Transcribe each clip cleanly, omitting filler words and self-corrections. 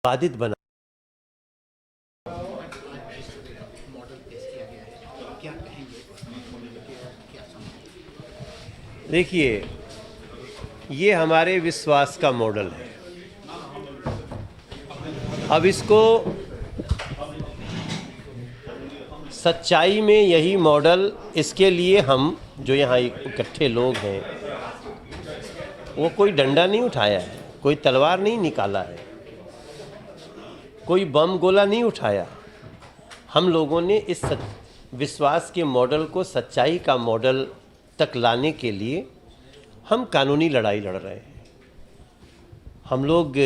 बाधित बना। देखिए, ये हमारे विश्वास का मॉडल है। अब इसको सच्चाई में यही मॉडल, इसके लिए हम जो यहाँ इकट्ठे लोग हैं, वो कोई डंडा नहीं उठाया है, कोई तलवार नहीं निकाला है, कोई बम गोला नहीं उठाया। हम लोगों ने इस विश्वास के मॉडल को सच्चाई का मॉडल तक लाने के लिए हम कानूनी लड़ाई लड़ रहे हैं। हम लोग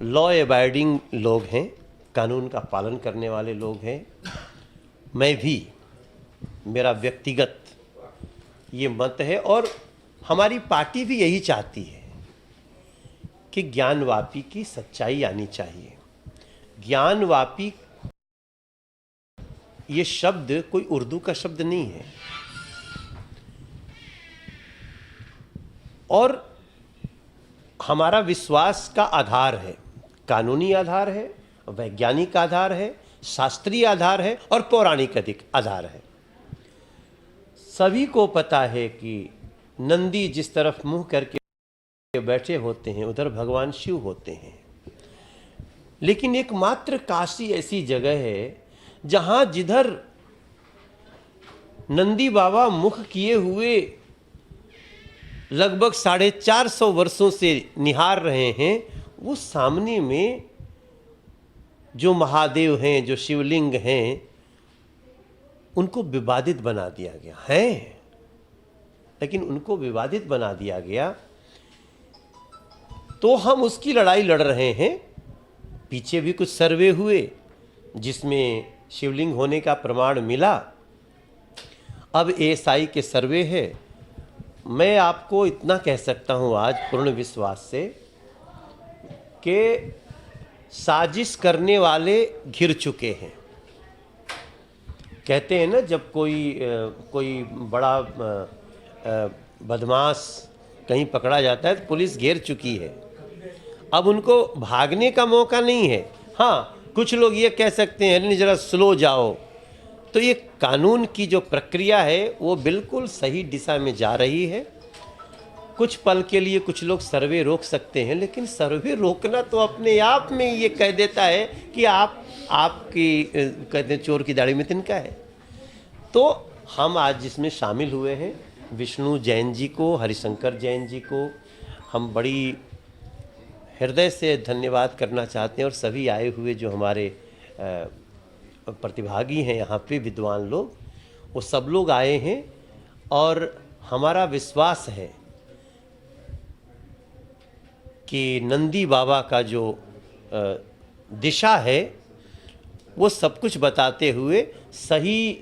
लॉ अबाइडिंग लोग हैं, कानून का पालन करने वाले लोग हैं। मैं भी, मेरा व्यक्तिगत ये मत है और हमारी पार्टी भी यही चाहती है कि ज्ञानवापी की सच्चाई आनी चाहिए। ज्ञानवापी ये शब्द कोई उर्दू का शब्द नहीं है और हमारा विश्वास का आधार है, कानूनी आधार है, वैज्ञानिक आधार है, शास्त्रीय आधार है और पौराणिक अधिक आधार है। सभी को पता है कि नंदी जिस तरफ मुंह करके बैठे होते हैं उधर भगवान शिव होते हैं, लेकिन एकमात्र काशी ऐसी जगह है जहां जिधर नंदी बाबा मुख किए हुए लगभग 450 वर्षों से निहार रहे हैं, वो सामने में जो महादेव हैं, जो शिवलिंग हैं, उनको विवादित बना दिया गया है। लेकिन उनको विवादित बना दिया गया तो हम उसकी लड़ाई लड़ रहे हैं। पीछे भी कुछ सर्वे हुए जिसमें शिवलिंग होने का प्रमाण मिला। अब एएसआई के सर्वे है। मैं आपको इतना कह सकता हूं आज पूर्ण विश्वास से कि साजिश करने वाले घिर चुके हैं। कहते हैं ना, जब कोई बड़ा बदमाश कहीं पकड़ा जाता है तो पुलिस घेर चुकी है। अब उनको भागने का मौका नहीं है। हाँ, कुछ लोग ये कह सकते हैं नहीं जरा स्लो जाओ, तो ये कानून की जो प्रक्रिया है वो बिल्कुल सही दिशा में जा रही है। कुछ पल के लिए कुछ लोग सर्वे रोक सकते हैं, लेकिन सर्वे रोकना तो अपने आप में ये कह देता है कि आपकी कहते हैं चोर की दाढ़ी में तिनका है। तो हम आज जिसमें शामिल हुए हैं, विष्णु जैन जी को, हरिशंकर जैन जी को हम बड़ी हृदय से धन्यवाद करना चाहते हैं और सभी आए हुए जो हमारे प्रतिभागी हैं यहाँ पे, विद्वान लोग, वो सब लोग आए हैं और हमारा विश्वास है कि नंदी बाबा का जो दिशा है वो सब कुछ बताते हुए सही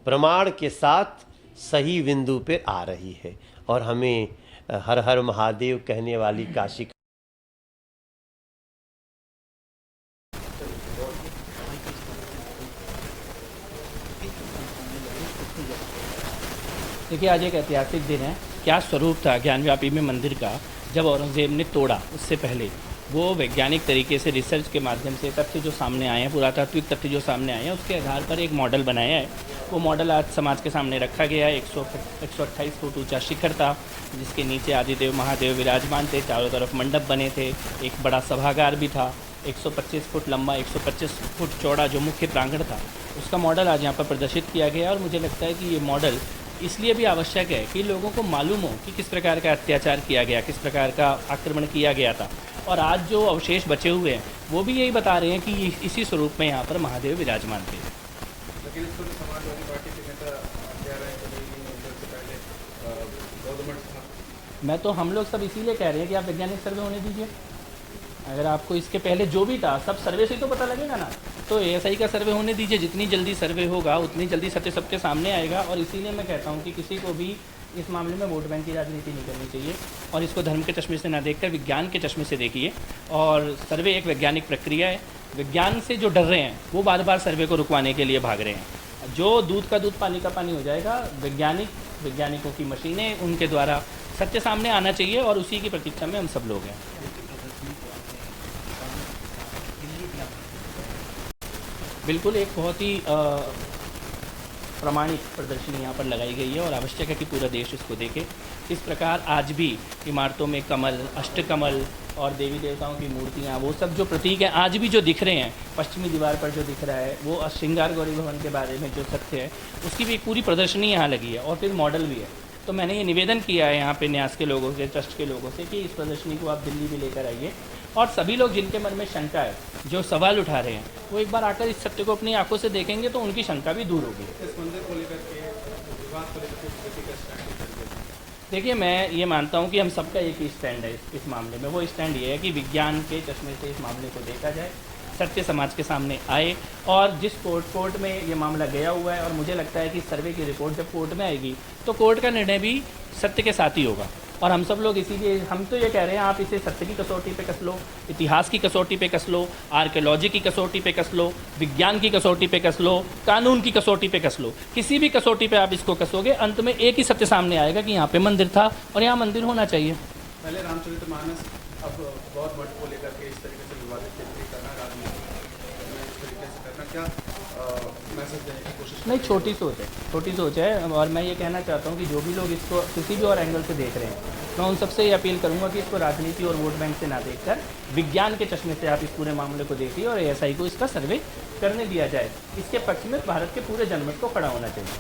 प्रमाण के साथ सही बिंदु पे आ रही है। और हमें हर हर महादेव कहने वाली काशी देखिए, आज एक ऐतिहासिक दिन है। क्या स्वरूप था ज्ञानव्यापी में मंदिर का जब औरंगज़ेब ने तोड़ा, उससे पहले वो वैज्ञानिक तरीके से रिसर्च के माध्यम से तथ्य जो सामने आए हैं, पुरातात्विक तथ्य जो सामने आए हैं, उसके आधार पर एक मॉडल बनाया है। वो मॉडल आज समाज के सामने रखा गया है। 128 फुट ऊंचा शिखर था जिसके नीचे आदिदेव महादेव विराजमान थे। चारों तरफ मंडप बने थे। एक बड़ा सभागार भी था। 125 फुट लंबा, 125 फुट चौड़ा जो मुख्य प्रांगण था, उसका मॉडल आज यहाँ पर प्रदर्शित किया गया। और मुझे लगता है कि ये मॉडल इसलिए भी आवश्यक है कि लोगों को मालूम हो कि किस प्रकार का अत्याचार किया गया, किस प्रकार का आक्रमण किया गया था। और आज जो अवशेष बचे हुए हैं वो भी यही बता रहे हैं कि इसी स्वरूप में यहाँ पर महादेव विराजमान थे। लेकिन इसको समाजवादी पार्टी के नेता कह रहे हैं कि पहले गौतम था। मैं तो हम लोग सब इसीलिए कह रहे हैं कि आप वैज्ञानिक सर्वे होने दीजिए। अगर आपको इसके पहले जो भी था सब सर्वे से ही तो पता लगेगा ना, तो एएसआई का सर्वे होने दीजिए। जितनी जल्दी सर्वे होगा उतनी जल्दी सत्य सबके सामने आएगा। और इसीलिए मैं कहता हूँ कि किसी को भी इस मामले में वोट बैंक की राजनीति नहीं करनी चाहिए और इसको धर्म के चश्मे से ना देखकर विज्ञान के चश्मे से देखिए। और सर्वे एक वैज्ञानिक प्रक्रिया है। विज्ञान से जो डर रहे हैं वो बार बार सर्वे को रुकवाने के लिए भाग रहे हैं। जो दूध का दूध पानी का पानी हो जाएगा, वैज्ञानिकों की मशीनें, उनके द्वारा सत्य सामने आना चाहिए और उसी की प्रतीक्षा में हम सब लोग हैं। बिल्कुल एक बहुत ही प्रमाणित प्रदर्शनी यहाँ पर लगाई गई है और आवश्यक है कि पूरा देश इसको देखे। इस प्रकार आज भी इमारतों में कमल, अष्टकमल और देवी देवताओं की मूर्तियाँ, वो सब जो प्रतीक हैं आज भी जो दिख रहे हैं, पश्चिमी दीवार पर जो दिख रहा है वो श्रृंगार गौरी भवन के बारे में जो सत्य है उसकी भी एक पूरी प्रदर्शनी यहाँ लगी है और फिर मॉडल भी है। तो मैंने ये निवेदन किया है यहाँ पे न्यास के लोगों से, ट्रस्ट के लोगों से कि इस प्रदर्शनी को आप दिल्ली भी लेकर आइए और सभी लोग जिनके मन में शंका है, जो सवाल उठा रहे हैं, वो एक बार आकर इस सत्य को अपनी आंखों से देखेंगे तो उनकी शंका भी दूर होगी। इस मंदिर को लेकर के विवाद को लेकर के बीजेपी का स्टैंड देखिए, मैं ये मानता हूँ कि हम सबका एक ही स्टैंड है इस मामले में। वो स्टैंड ये है कि विज्ञान के चश्मे से इस मामले को देखा जाए, सत्य समाज के सामने आए और जिस कोर्ट में ये मामला गया हुआ है, और मुझे लगता है कि सर्वे की रिपोर्ट जब कोर्ट में आएगी तो कोर्ट का निर्णय भी सत्य के साथ ही होगा। और हम सब लोग इसीलिए हम तो ये कह रहे हैं, आप इसे सत्य की कसौटी पे कस लो, इतिहास की कसौटी पे कस लो, आर्कियोलॉजी की कसौटी पे कस लो, विज्ञान की कसौटी पे कस लो, कानून की कसौटी पे कस लो, किसी भी कसौटी पे आप इसको कसोगे, अंत में एक ही सत्य सामने आएगा कि यहाँ पे मंदिर था और यहाँ मंदिर होना चाहिए। पहले रामचरितमानस अब बौद्ध मठ को लेकर के इस तरीके से विवादित टिप्पणी करना, राजनीति में इस तरीके से करना, क्या मैसेज देने की कोशिश? नहीं, छोटी सोच है और मैं ये कहना चाहता हूँ कि जो भी लोग इसको किसी भी और एंगल से देख रहे हैं, मैं उन सबसे ये अपील करूँगा कि इसको राजनीति और वोट बैंक से ना देखकर विज्ञान के चश्मे से आप इस पूरे मामले को देखिए और एएसआई को इसका सर्वे करने दिया जाए। इसके पक्ष में भारत के पूरे जनमत को खड़ा होना चाहिए।